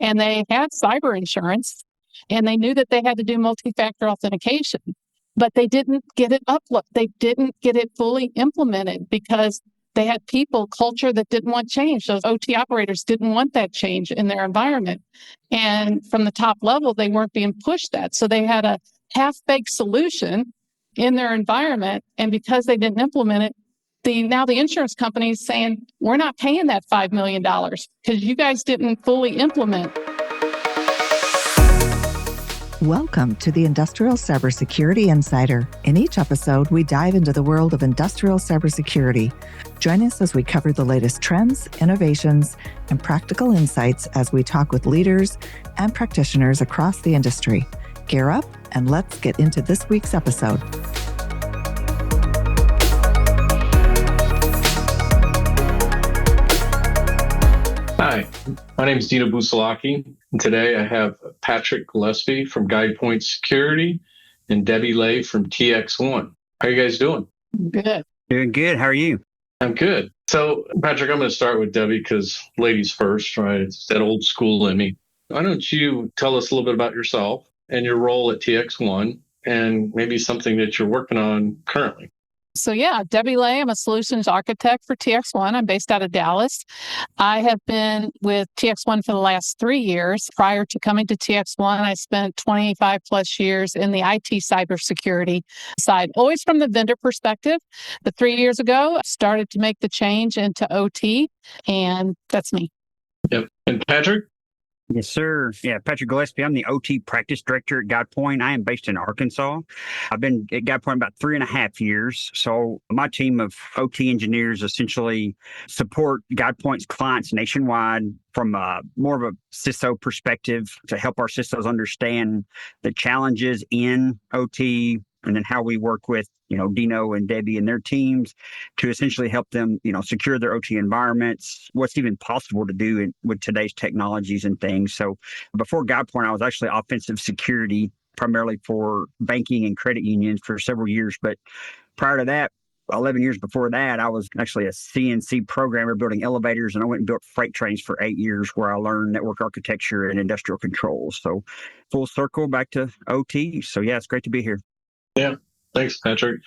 and they had cyber insurance, and they knew that they had to do multi-factor authentication, but they didn't get it they didn't get it fully implemented because they had culture that didn't want change. Those OT operators didn't want that change in their environment. And from the top level, they weren't being pushed that. So they had a half-baked solution in their environment. And because they didn't implement it, now the insurance company is saying, we're not paying that $5 million because you guys didn't fully implement. Welcome to the Industrial Cybersecurity Insider. In each episode, we dive into the world of industrial cybersecurity. Join us as we cover the latest trends, innovations, and practical insights as we talk with leaders and practitioners across the industry. Gear up and let's get into this week's episode. Hi, my name is Dino Busalachi, and today I have Patrick Gillespie from GuidePoint Security and Debbie Lay from TXOne. How are you guys doing? Good. Doing good. How are you? I'm good. So, Patrick, I'm going to start with Debbie because ladies first, right? It's that old school in me. Why don't you tell us a little bit about yourself and your role at TXOne and maybe something that you're working on currently? So Debbie Lay, I'm a solutions architect for TXOne. I'm based out of Dallas. I have been with TXOne for the last 3 years. Prior to coming to TXOne, I spent 25 plus years in the IT cybersecurity side, always from the vendor perspective. But 3 years ago, I started to make the change into OT, and that's me. Yep. And Patrick? Yes, sir. Yeah, Patrick Gillespie. I'm the OT practice director at GuidePoint. I am based in Arkansas. I've been at GuidePoint about 3.5 years. So my team of OT engineers essentially support GuidePoint's clients nationwide from more of a CISO perspective to help our CISOs understand the challenges in OT, and then how we work with, Dino and Debbie and their teams to essentially help them, secure their OT environments, what's even possible to do with today's technologies and things. So before GuidePoint, I was actually offensive security, primarily for banking and credit unions for several years. But prior to that, 11 years before that, I was actually a CNC programmer building elevators, and I went and built freight trains for 8 years where I learned network architecture and industrial controls. So full circle back to OT. So yeah, it's great to be here. Yeah. Thanks, Patrick.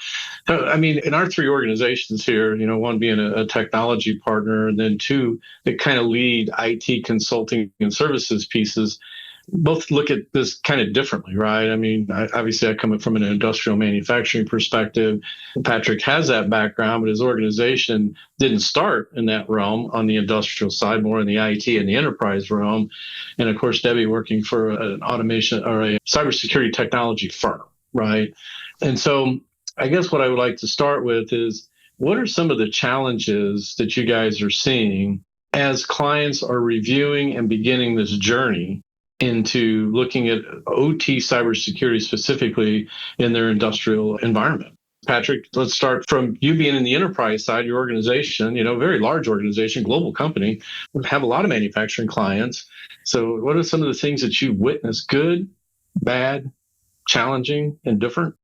I mean, in our three organizations here, one being a technology partner, and then two that kind of lead IT consulting and services pieces, both look at this kind of differently, right? I mean, obviously I come from an industrial manufacturing perspective. Patrick has that background, but his organization didn't start in that realm on the industrial side, more in the IT and the enterprise realm. And of course, Debbie working for an automation or a cybersecurity technology firm, right? And so I guess what I would like to start with is, what are some of the challenges that you guys are seeing as clients are reviewing and beginning this journey into looking at OT cybersecurity specifically in their industrial environment? Patrick, let's start from you being in the enterprise side, your organization, very large organization, global company, have a lot of manufacturing clients. So what are some of the things that you've witnessed, good, bad, challenging, and different?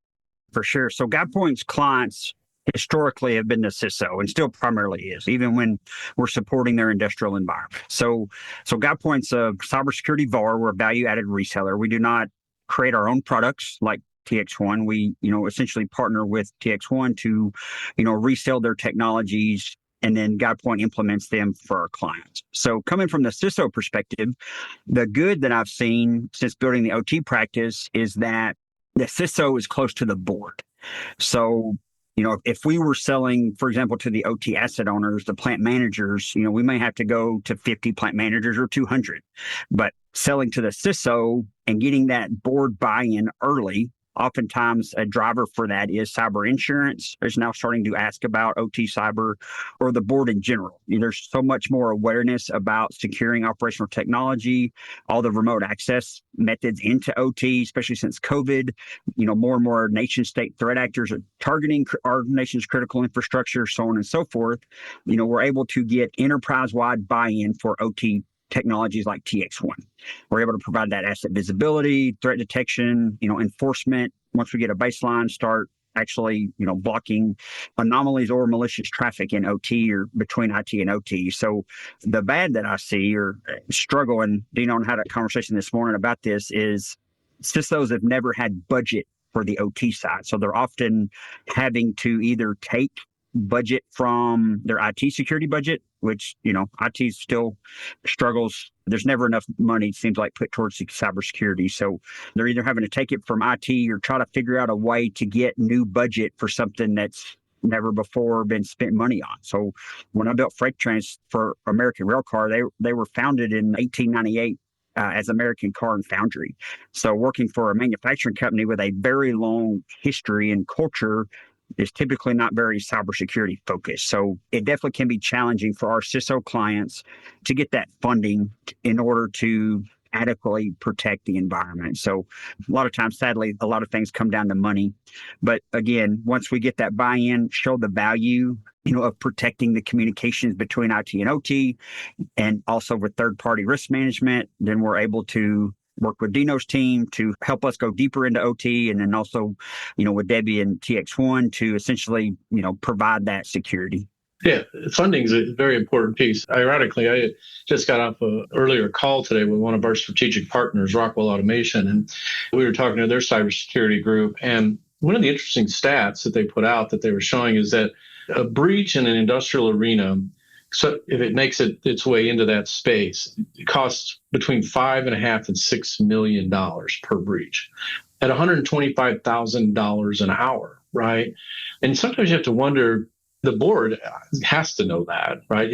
For sure. So GuidePoint's clients historically have been the CISO and still primarily is, even when we're supporting their industrial environment. So GuidePoint's a cybersecurity VAR. We're a value-added reseller. We do not create our own products like TXOne. We, essentially partner with TXOne to, resell their technologies, and then GuidePoint implements them for our clients. So coming from the CISO perspective, the good that I've seen since building the OT practice is that the CISO is close to the board. So, if we were selling, for example, to the OT asset owners, the plant managers, we may have to go to 50 plant managers or 200. But selling to the CISO and getting that board buy-in early, oftentimes a driver for that is cyber insurance is now starting to ask about OT cyber, or the board in general. There's so much more awareness about securing operational technology, all the remote access methods into OT, especially since COVID. More and more nation state threat actors are targeting our nation's critical infrastructure, so on and so forth. We're able to get enterprise-wide buy-in for OT technologies like TXOne. We're able to provide that asset visibility, threat detection, enforcement. Once we get a baseline, start actually, blocking anomalies or malicious traffic in OT or between IT and OT. So the bad that I see or struggle, and Dino and I had a conversation this morning about this, is CISOs have never had budget for the OT side. So they're often having to either take budget from their IT security budget, which, IT still struggles. There's never enough money, it seems like, put towards cybersecurity. So they're either having to take it from IT or try to figure out a way to get new budget for something that's never before been spent money on. So when I built freight trains for American Railcar, they were founded in 1898 as American Car and Foundry. So working for a manufacturing company with a very long history and culture is typically not very cybersecurity focused. So it definitely can be challenging for our CISO clients to get that funding in order to adequately protect the environment. So a lot of times, sadly, a lot of things come down to money. But again, once we get that buy-in, show the value, of protecting the communications between IT and OT, and also with third-party risk management, then we're able to work with Dino's team to help us go deeper into OT, and then also, with Debbie and TXOne to essentially, provide that security. Yeah, funding is a very important piece. Ironically, I just got off an earlier call today with one of our strategic partners, Rockwell Automation, and we were talking to their cybersecurity group. And one of the interesting stats that they put out that they were showing is that a breach in an industrial arena, so if it makes its way into that space, it costs between $5.5 and $6 million per breach at $125,000 an hour, right? And sometimes you have to wonder, the board has to know that, right?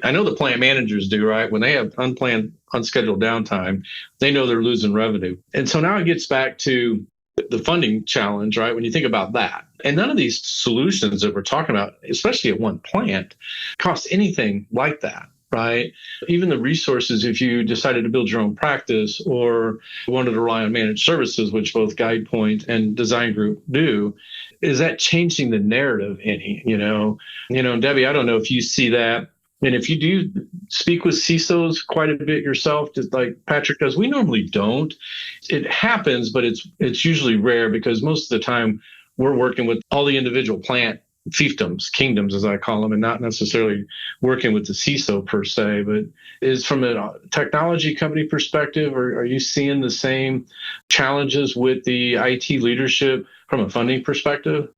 I know the plant managers do, right? When they have unplanned, unscheduled downtime, they know they're losing revenue. And so now it gets back to the funding challenge, right? When you think about that. And none of these solutions that we're talking about, especially at one plant, cost anything like that, right? Even the resources, if you decided to build your own practice or wanted to rely on managed services, which both GuidePoint and Design Group do, is that changing the narrative any, Debbie, I don't know if you see that. And if you do speak with CISOs quite a bit yourself, just like Patrick does, we normally don't. It happens, but it's usually rare because most of the time we're working with all the individual plant fiefdoms, kingdoms, as I call them, and not necessarily working with the CISO per se. But is from a technology company perspective, or are you seeing the same challenges with the IT leadership from a funding perspective?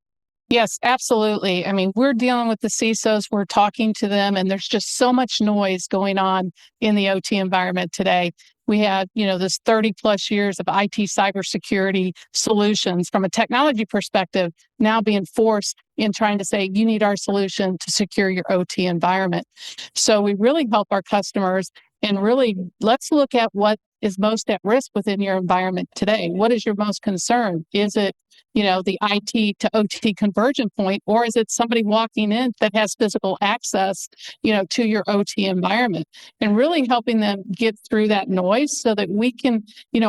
Yes, absolutely. I mean, we're dealing with the CISOs, we're talking to them, and there's just so much noise going on in the OT environment today. We have, this 30 plus years of IT cybersecurity solutions from a technology perspective now being forced in trying to say, you need our solution to secure your OT environment. So we really help our customers, and really let's look at what is most at risk within your environment today. What is your most concern? Is it the IT to OT conversion point, or is it somebody walking in that has physical access, to your OT environment, and really helping them get through that noise so that we can,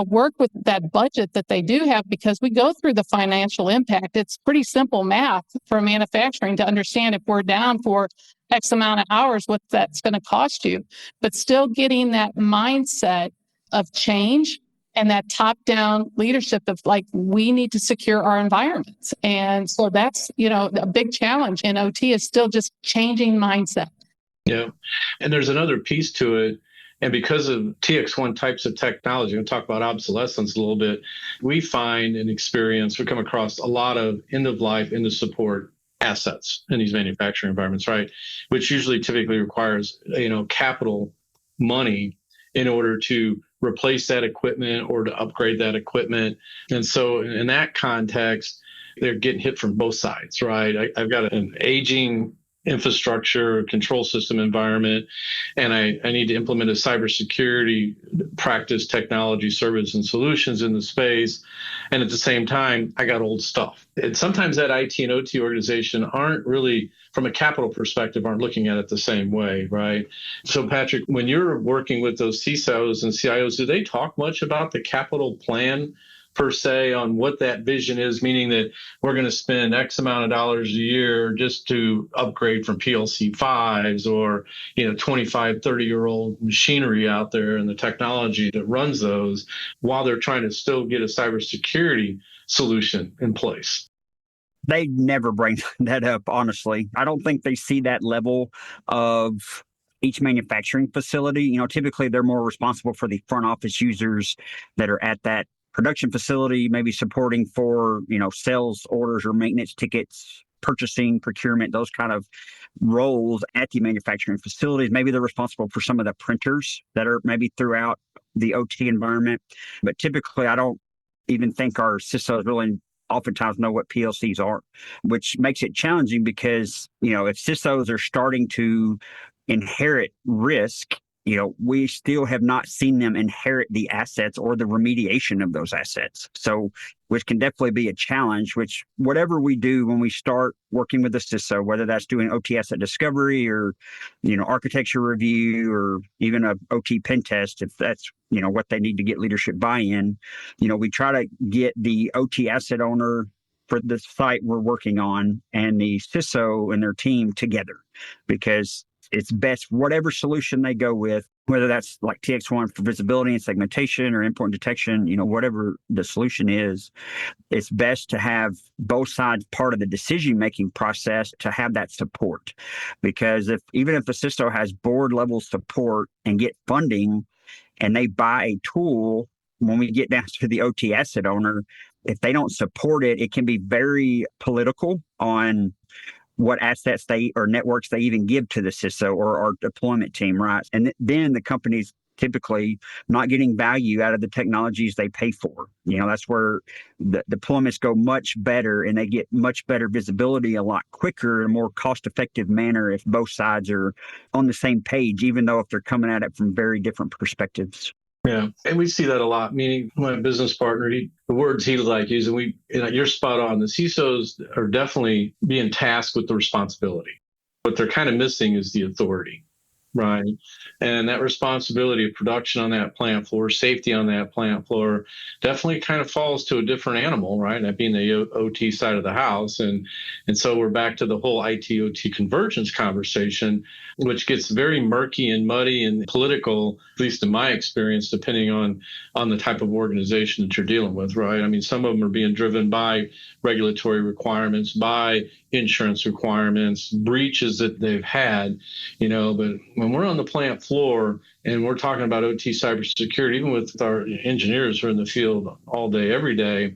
work with that budget that they do have, because we go through the financial impact. It's pretty simple math for manufacturing to understand if we're down for X amount of hours, what that's going to cost you, but still getting that mindset of change and that top-down leadership of we need to secure our environments. And so that's, a big challenge in OT is still just changing mindset. Yeah. And there's another piece to it. And because of TXOne types of technology, we'll talk about obsolescence a little bit, we find and experience, we come across a lot of end-of-life, end-of-support assets in these manufacturing environments, right? Which usually typically requires, capital money in order to replace that equipment or to upgrade that equipment. And so in that context, they're getting hit from both sides, right? I've got an aging infrastructure, control system environment, and I need to implement a cybersecurity practice, technology, service, and solutions in the space. And at the same time, I got old stuff. And sometimes that IT and OT organization aren't really, from a capital perspective, aren't looking at it the same way, right? So Patrick, when you're working with those CISOs and CIOs, do they talk much about the capital plan per se on what that vision is, meaning that we're going to spend X amount of dollars a year just to upgrade from PLC 5s or, 25, 30-year-old machinery out there and the technology that runs those while they're trying to still get a cybersecurity solution in place? They never bring that up, honestly. I don't think they see that level of each manufacturing facility. Typically they're more responsible for the front office users that are at that production facility, maybe supporting for, sales orders or maintenance tickets, purchasing, procurement, those kind of roles at the manufacturing facilities. Maybe they're responsible for some of the printers that are maybe throughout the OT environment. But typically, I don't even think our CISOs really oftentimes know what PLCs are, which makes it challenging because, if CISOs are starting to inherit risk, we still have not seen them inherit the assets or the remediation of those assets. So, which can definitely be a challenge, which whatever we do when we start working with the CISO, whether that's doing OT asset discovery or, architecture review or even a OT pen test, if that's, what they need to get leadership buy-in, we try to get the OT asset owner for the site we're working on and the CISO and their team together, because it's best whatever solution they go with, whether that's like TXOne for visibility and segmentation or endpoint detection, whatever the solution is, it's best to have both sides part of the decision-making process to have that support. Because even if the CISO has board level support and get funding and they buy a tool, when we get down to the OT asset owner, if they don't support it, it can be very political on what assets or networks they even give to the CISO or our deployment team, right? And then the company's typically not getting value out of the technologies they pay for. That's where the deployments go much better and they get much better visibility a lot quicker and more cost-effective manner if both sides are on the same page, even though if they're coming at it from very different perspectives. Yeah, and we see that a lot. Meaning, my business partner, the words he like using, you're spot on. The CISOs are definitely being tasked with the responsibility. What they're kind of missing is the authority, right? And that responsibility of production on that plant floor, safety on that plant floor, definitely kind of falls to a different animal, right? That being the OT side of the house, and so we're back to the whole IT/OT convergence conversation, which gets very murky and muddy and political, at least in my experience, depending on the type of organization that you're dealing with, right? I mean, some of them are being driven by regulatory requirements, by insurance requirements, breaches that they've had, but when we're on the plant floor and we're talking about OT cybersecurity, even with our engineers who are in the field all day, every day,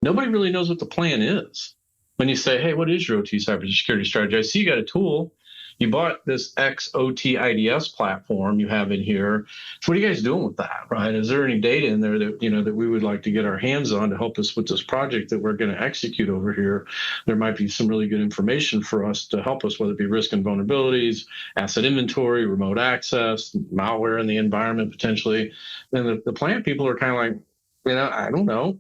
nobody really knows what the plan is. When you say, hey, what is your OT cybersecurity strategy? I see you got a tool. You bought this XOT IDS platform you have in here. So what are you guys doing with that, right? Is there any data in there that, that we would like to get our hands on to help us with this project that we're going to execute over here? There might be some really good information for us to help us, whether it be risk and vulnerabilities, asset inventory, remote access, malware in the environment potentially. And the plant people are kind of like, I don't know.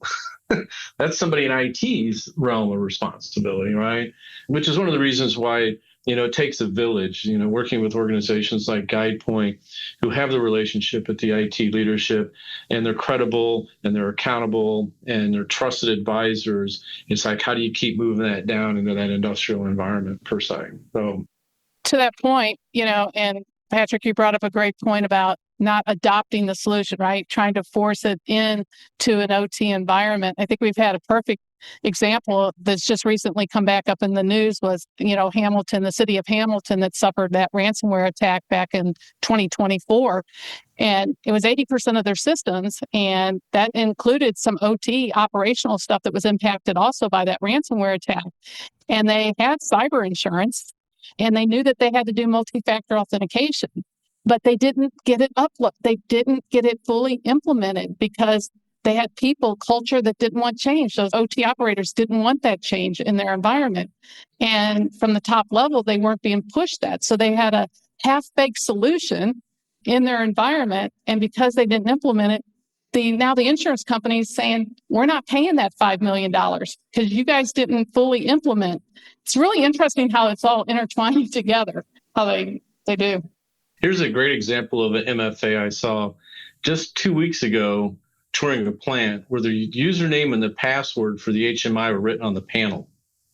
That's somebody in IT's realm of responsibility, right? Which is one of the reasons why it takes a village, working with organizations like GuidePoint who have the relationship with the IT leadership, and they're credible and they're accountable and they're trusted advisors. It's like, how do you keep moving that down into that industrial environment per se? So, to that point, and Patrick, you brought up a great point about not adopting the solution, right? Trying to force it into an OT environment. I think we've had a perfect example that's just recently come back up in the news was, Hamilton, the city of Hamilton that suffered that ransomware attack back in 2024. And it was 80% of their systems. And that included some OT operational stuff that was impacted also by that ransomware attack. And they had cyber insurance and they knew that they had to do multi-factor authentication, but they didn't get it they didn't get it fully implemented because they had culture that didn't want change. Those OT operators didn't want that change in their environment. And from the top level, they weren't being pushed that. So they had a half-baked solution in their environment. And because they didn't implement it, now the insurance company is saying, we're not paying that $5 million because you guys didn't fully implement. It's really interesting how it's all intertwining together, how they do. Here's a great example of an MFA I saw just 2 weeks ago touring a plant where the username and the password for the HMI were written on the panel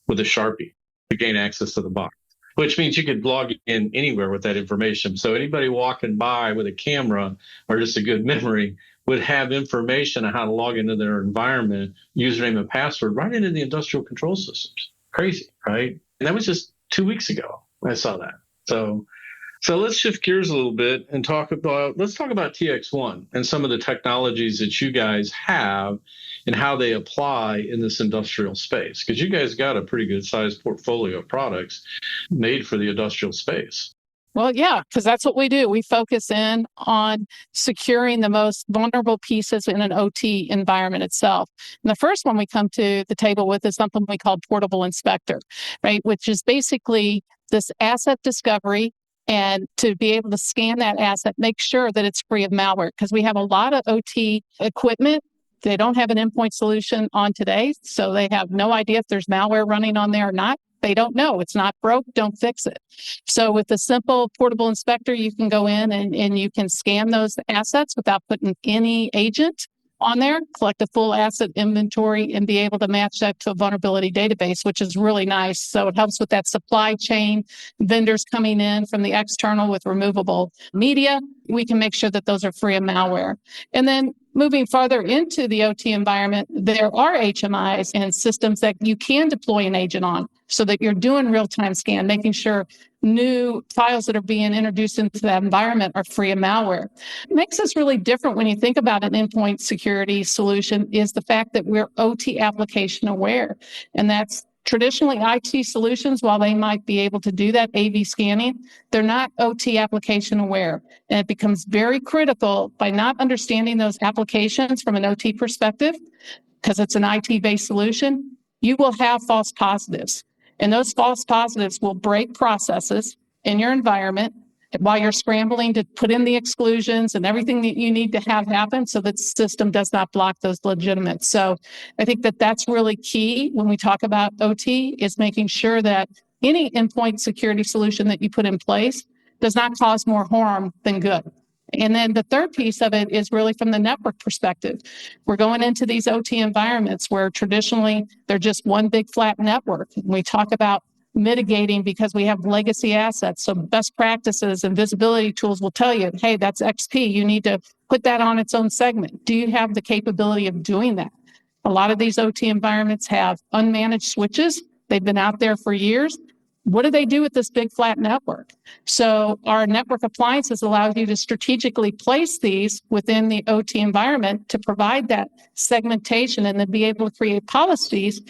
with a Sharpie to gain access to the box, which means you could log in anywhere with that information. So anybody walking by with a camera or just a good memory would have information on how to log into their environment, username and password right into the industrial control systems. crazy, right? And that was just 2 weeks ago. I saw that. So let's shift gears a little bit and let's talk about TXOne and some of the technologies that you guys have and how they apply in this industrial space. Because you guys got a pretty good sized portfolio of products made for the industrial space. Well, yeah, because that's what we do. We focus in on securing the most vulnerable pieces in an OT environment itself. And the first one we come to the table with is something we call portable inspector, right? Which is basically this asset discovery and to be able to scan that asset, make sure that it's free of malware. Because we have a lot of OT equipment. They don't have an endpoint solution on today, so they have no idea if there's malware running on there or not. They don't know. It's not broke. Don't fix it. So with a simple portable inspector, you can go in and you can scan those assets without putting any agent on there, collect a full asset inventory, and be able to match that to a vulnerability database, which is really nice. So it helps with that supply chain, vendors coming in from the external with removable media. We can make sure that those are free of malware. And then moving farther into the OT environment, there are HMIs and systems that you can deploy an agent on so that you're doing real-time scan, making sure new files that are being introduced into that environment are free of malware. What makes us really different when you think about an endpoint security solution is the fact that we're OT application aware. And that's traditionally IT solutions, while they might be able to do that AV scanning, they're not OT application aware. And it becomes very critical by not understanding those applications from an OT perspective, because it's an IT-based solution, you will have false positives. And those false positives will break processes in your environment while you're scrambling to put in the exclusions and everything that you need to have happen so that the system does not block those legitimate. So I think that that's really key when we talk about OT, is making sure that any endpoint security solution that you put in place does not cause more harm than good. And then the third piece of it is really from the network perspective. We're going into these OT environments where traditionally they're just one big flat network. We talk about mitigating because we have legacy assets. So best practices and visibility tools will tell you, hey, that's XP. You need to put that on its own segment. Do you have the capability of doing that? A lot of these OT environments have unmanaged switches. They've been out there for years. What do they do with this big flat network? So our network appliances allow you to strategically place these within the OT environment to provide that segmentation and then be able to create policies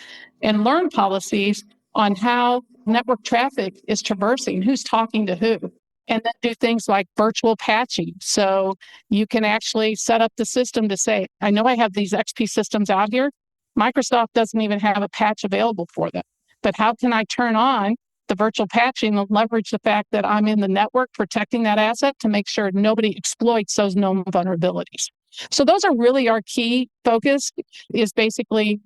and learn policies on how network traffic is traversing, who's talking to who. And then do things like virtual patching. So you can actually set up the system to say, I know I have these XP systems out here. Microsoft doesn't even have a patch available for them. But how can I turn on the virtual patching and leverage the fact that I'm in the network protecting that asset to make sure nobody exploits those known vulnerabilities? So those are really our key focus, is basically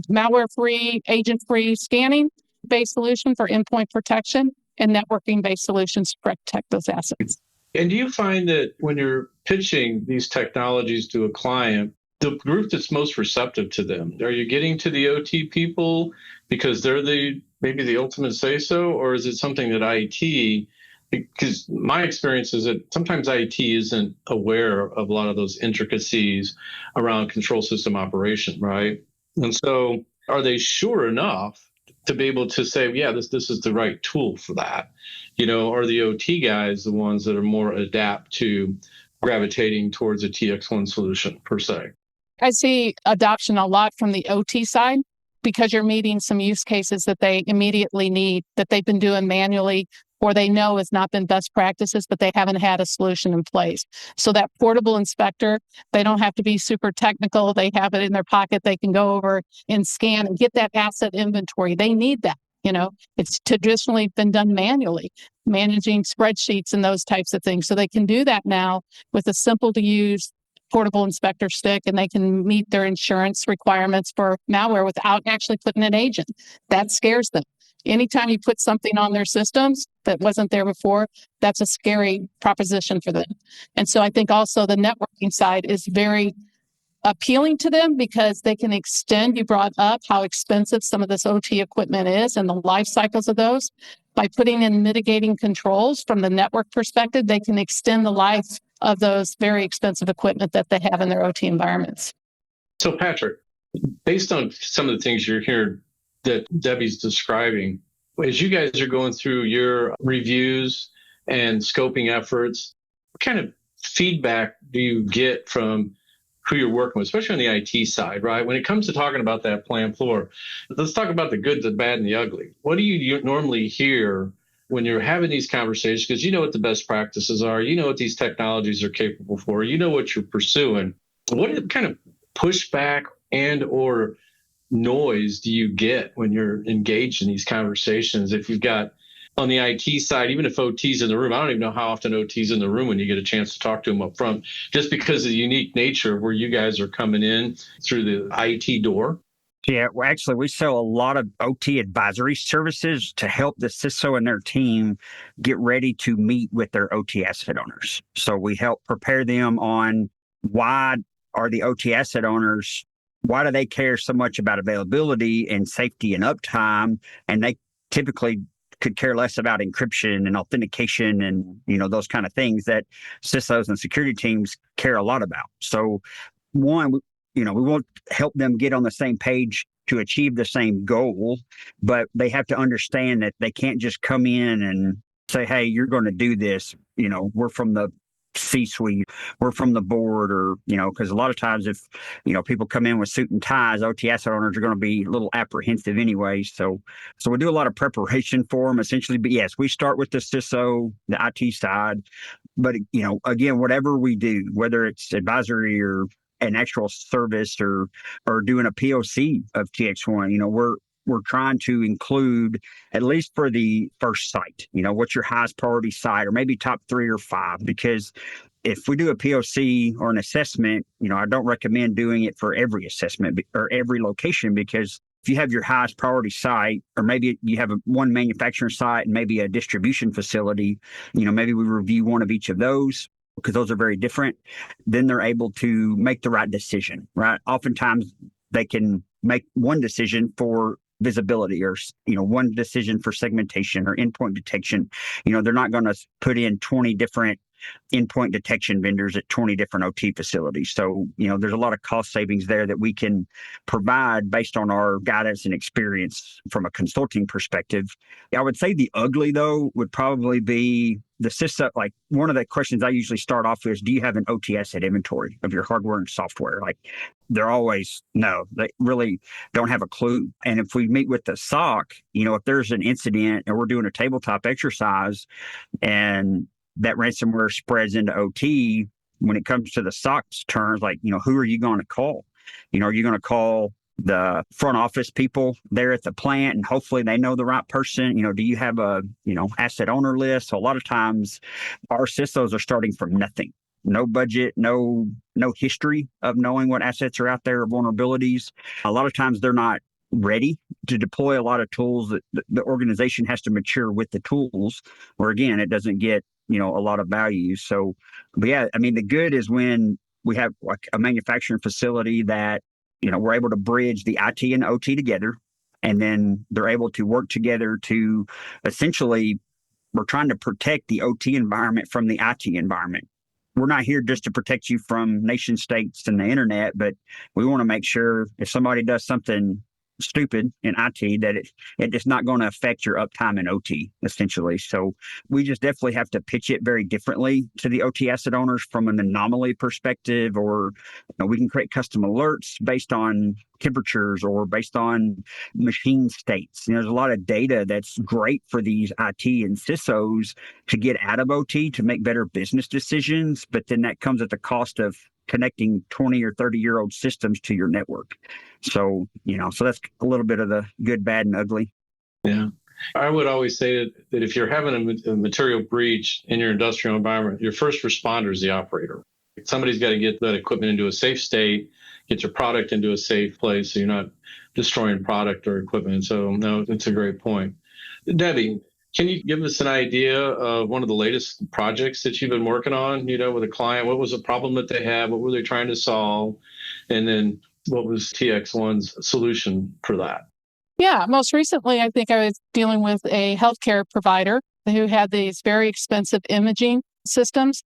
malware-free, agent-free scanning-based solution for endpoint protection and networking-based solutions to protect those assets. And do you find that when you're pitching these technologies to a client, the group that's most receptive to them, are you getting to the OT people because they're maybe the ultimate CISO, or is it something that IT, because my experience is that sometimes IT isn't aware of a lot of those intricacies around control system operation, right? And so are they sure enough to be able to say, yeah, this is the right tool for that? Are the OT guys the ones that are more adept to gravitating towards a TXOne solution per se? I see adoption a lot from the OT side because you're meeting some use cases that they immediately need, that they've been doing manually, or they know has not been best practices, but they haven't had a solution in place. So that portable inspector, they don't have to be super technical. They have it in their pocket. They can go over and scan and get that asset inventory. They need that. It's traditionally been done manually, managing spreadsheets and those types of things. So they can do that now with a simple to use portable inspector stick, and they can meet their insurance requirements for malware without actually putting an agent. That scares them. Anytime you put something on their systems that wasn't there before, that's a scary proposition for them. And so I think also the networking side is very appealing to them because they can extend, you brought up how expensive some of this OT equipment is and the life cycles of those. By putting in mitigating controls from the network perspective, they can extend the life of those very expensive equipment that they have in their OT environments. So Patrick, based on some of the things you're hearing that Debbie's describing. As you guys are going through your reviews and scoping efforts, what kind of feedback do you get from who you're working with, especially on the IT side, right? When it comes to talking about that plant floor, let's talk about the good, the bad, and the ugly. What do you normally hear when you're having these conversations? Because you know what the best practices are, you know what these technologies are capable for, you know what you're pursuing. What kind of pushback and or noise do you get when you're engaged in these conversations? If you've got on the IT side, even if OT's in the room, I don't even know how often OT's in the room when you get a chance to talk to them up front, just because of the unique nature of where you guys are coming in through the IT door. Yeah, well, actually, we sell a lot of OT advisory services to help the CISO and their team get ready to meet with their OT asset owners. So we help prepare them on why are the OT asset owners, why do they care so much about availability and safety and uptime? And they typically could care less about encryption and authentication and, those kind of things that CISOs and security teams care a lot about. So one, we won't help them get on the same page to achieve the same goal, but they have to understand that they can't just come in and say, hey, you're going to do this. We're from the C-suite, we're from the board, or, because a lot of times if, people come in with suit and ties, OT asset owners are going to be a little apprehensive anyway. So we do a lot of preparation for them essentially. But yes, we start with the CISO, the IT side. But, again, whatever we do, whether it's advisory or an actual service or doing a POC of TXOne, we're trying to include, at least for the first site, what's your highest priority site, or maybe top 3 or 5, because if we do a POC or an assessment, I don't recommend doing it for every assessment or every location, because if you have your highest priority site, or maybe you have one manufacturing site and maybe a distribution facility, maybe we review one of each of those, because those are very different. Then they're able to make the right decision, right? Oftentimes they can make one decision for visibility, or one decision for segmentation or endpoint detection. They're not going to put in 20 different endpoint detection vendors at 20 different OT facilities. So, there's a lot of cost savings there that we can provide based on our guidance and experience from a consulting perspective. I would say the ugly, though, would probably be the CISO. Like, one of the questions I usually start off with is, do you have an OT asset inventory of your hardware and software? Like, they're always, no, they really don't have a clue. And if we meet with the SOC, if there's an incident and we're doing a tabletop exercise and that ransomware spreads into OT, when it comes to the SOC's terms, like, who are you going to call? Are you going to call the front office people there at the plant, and hopefully they know the right person? Do you have a, asset owner list? So a lot of times our CISOs are starting from nothing. No budget, no history of knowing what assets are out there, vulnerabilities. A lot of times they're not ready to deploy a lot of tools. That the organization has to mature with the tools, where again, it doesn't get, a lot of value. So, but yeah, I mean, the good is when we have like a manufacturing facility that, we're able to bridge the IT and OT together, and then they're able to work together to essentially, we're trying to protect the OT environment from the IT environment. We're not here just to protect you from nation states and the internet, but we want to make sure if somebody does something stupid in IT, that it is not going to affect your uptime in OT, essentially. So we just definitely have to pitch it very differently to the OT asset owners from an anomaly perspective, or we can create custom alerts based on temperatures or based on machine states. There's a lot of data that's great for these IT and CISOs to get out of OT to make better business decisions, but then that comes at the cost of connecting 20 or 30-year-old systems to your network. So, so that's a little bit of the good, bad, and ugly. Yeah. I would always say that if you're having a material breach in your industrial environment, your first responder is the operator. Somebody's got to get that equipment into a safe state, get your product into a safe place so you're not destroying product or equipment. So, no, it's a great point. Debbie, can you give us an idea of one of the latest projects that you've been working on, with a client? What was the problem that they had? What were they trying to solve? And then what was TXOne's solution for that? Yeah, most recently, I think I was dealing with a healthcare provider who had these very expensive imaging systems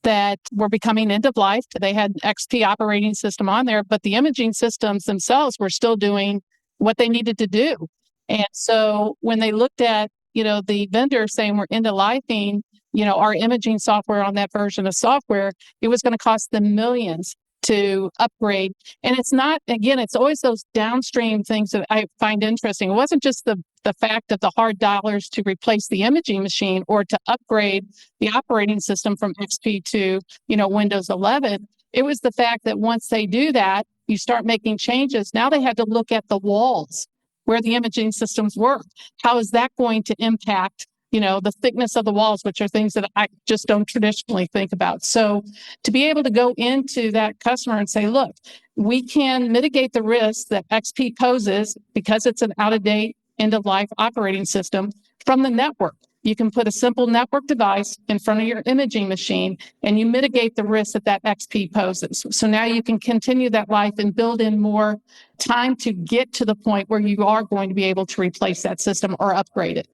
that were becoming end of life. They had XP operating system on there, but the imaging systems themselves were still doing what they needed to do. And so when they looked at, the vendor saying we're into lifing, our imaging software on that version of software, it was going to cost them millions to upgrade. And it's not, again, it's always those downstream things that I find interesting. It wasn't just the fact of the hard dollars to replace the imaging machine or to upgrade the operating system from XP to, Windows 11. It was the fact that once they do that, you start making changes. Now they had to look at the walls where the imaging systems work. How is that going to impact the thickness of the walls, which are things that I just don't traditionally think about. So to be able to go into that customer and say, look, we can mitigate the risk that XP poses because it's an out-of-date, end-of-life operating system from the network. You can put a simple network device in front of your imaging machine and you mitigate the risk that XP poses. So now you can continue that life and build in more time to get to the point where you are going to be able to replace that system or upgrade it.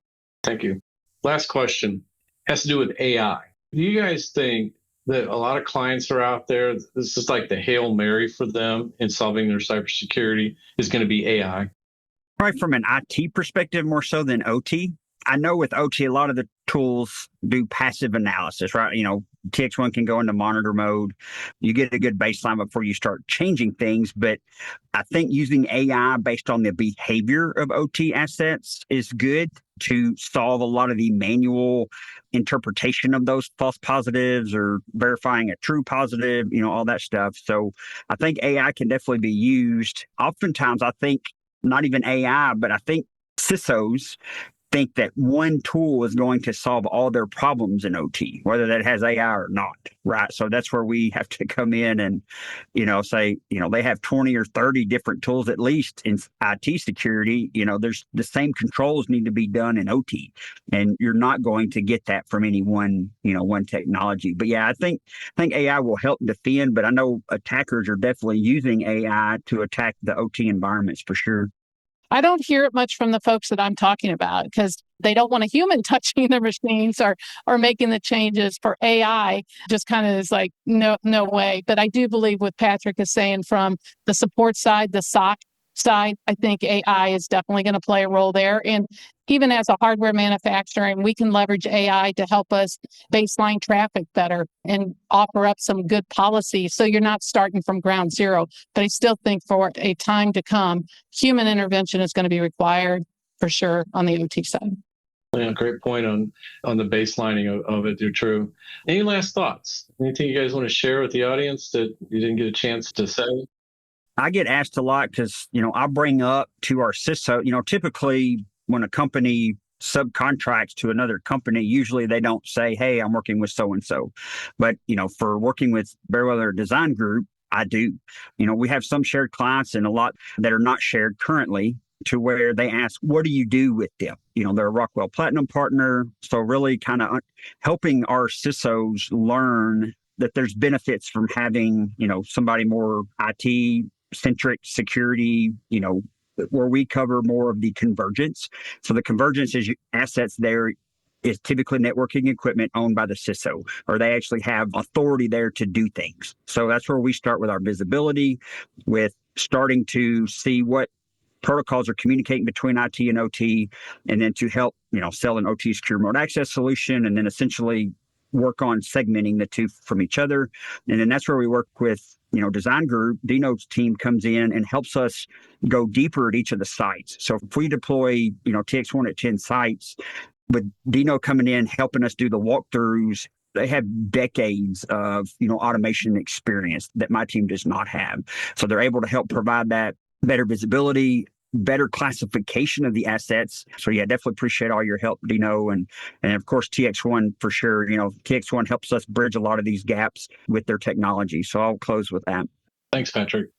Thank you. Last question has to do with AI. Do you guys think that a lot of clients are out there, this is like the Hail Mary for them in solving their cybersecurity is going to be AI? Probably from an IT perspective more so than OT. I know with OT, a lot of the tools do passive analysis, right? TXOne can go into monitor mode. You get a good baseline before you start changing things. But I think using AI based on the behavior of OT assets is good to solve a lot of the manual interpretation of those false positives or verifying a true positive, all that stuff. So I think AI can definitely be used. Oftentimes, I think not even AI, but I think CISOs think that one tool is going to solve all their problems in OT, whether that has AI or not, right? So that's where we have to come in and, say, they have 20 or 30 different tools, at least in IT security. There's the same controls need to be done in OT, and you're not going to get that from any one technology. But yeah, I think AI will help defend, but I know attackers are definitely using AI to attack the OT environments for sure. I don't hear it much from the folks that I'm talking about because they don't want a human touching their machines or making the changes. For AI. Just kind of is like, no way. But I do believe what Patrick is saying from the support side, the SOC side, I think AI is definitely going to play a role there. And even as a hardware manufacturer, we can leverage AI to help us baseline traffic better and offer up some good policies. So you're not starting from ground zero. But I still think for a time to come, human intervention is going to be required for sure on the OT side. Yeah, great point on the baselining of it. You're true. Any last thoughts? Anything you guys want to share with the audience that you didn't get a chance to say? I get asked a lot because, I bring up to our CISO, typically when a company subcontracts to another company, usually they don't say, hey, I'm working with so-and-so. But, for working with Bearweather Design Group, I do. We have some shared clients and a lot that are not shared currently to where they ask, what do you do with them? They're a Rockwell Platinum partner. So really kind of helping our CISOs learn that there's benefits from having, somebody more IT centric security, where we cover more of the convergence. So the convergence is assets there is typically networking equipment owned by the CISO, or they actually have authority there to do things. So that's where we start with our visibility, with starting to see what protocols are communicating between IT and OT, and then to help, sell an OT secure remote access solution, and then essentially work on segmenting the two from each other. And then that's where we work with, Design Group. Dino's team comes in and helps us go deeper at each of the sites. So if we deploy, TXOne at 10 sites, with Dino coming in, helping us do the walkthroughs, they have decades of, automation experience that my team does not have. So they're able to help provide that better visibility, better classification of the assets. So yeah, definitely appreciate all your help, Dino. And of course, TXOne for sure. TXOne helps us bridge a lot of these gaps with their technology. So I'll close with that. Thanks, Patrick.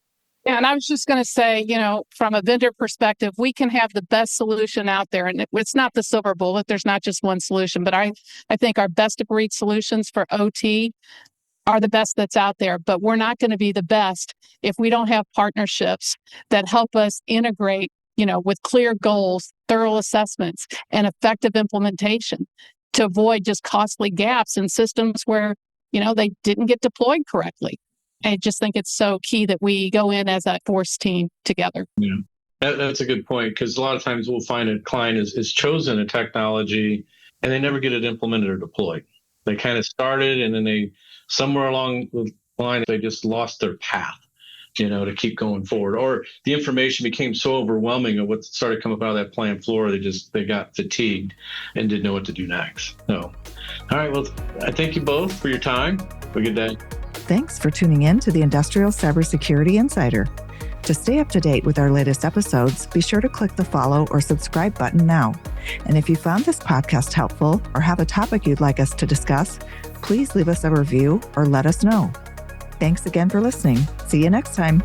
Yeah, and I was just going to say, from a vendor perspective, we can have the best solution out there. And it's not the silver bullet. There's not just one solution. But I think our best of breed solutions for OT are the best that's out there. But we're not going to be the best if we don't have partnerships that help us integrate, with clear goals, thorough assessments, and effective implementation to avoid just costly gaps in systems where, they didn't get deployed correctly. I just think it's so key that we go in as a force team together. Yeah. That's a good point, because a lot of times we'll find a client is chosen a technology and they never get it implemented or deployed. They kind of started and then they, somewhere along the line, they just lost their path, to keep going forward. Or the information became so overwhelming of what started coming out of that plant floor, they got fatigued and didn't know what to do next. So, all right, well, I thank you both for your time. Have a good day. Thanks for tuning in to the Industrial Cybersecurity Insider. To stay up to date with our latest episodes, be sure to click the follow or subscribe button now. And if you found this podcast helpful or have a topic you'd like us to discuss, please leave us a review or let us know. Thanks again for listening. See you next time.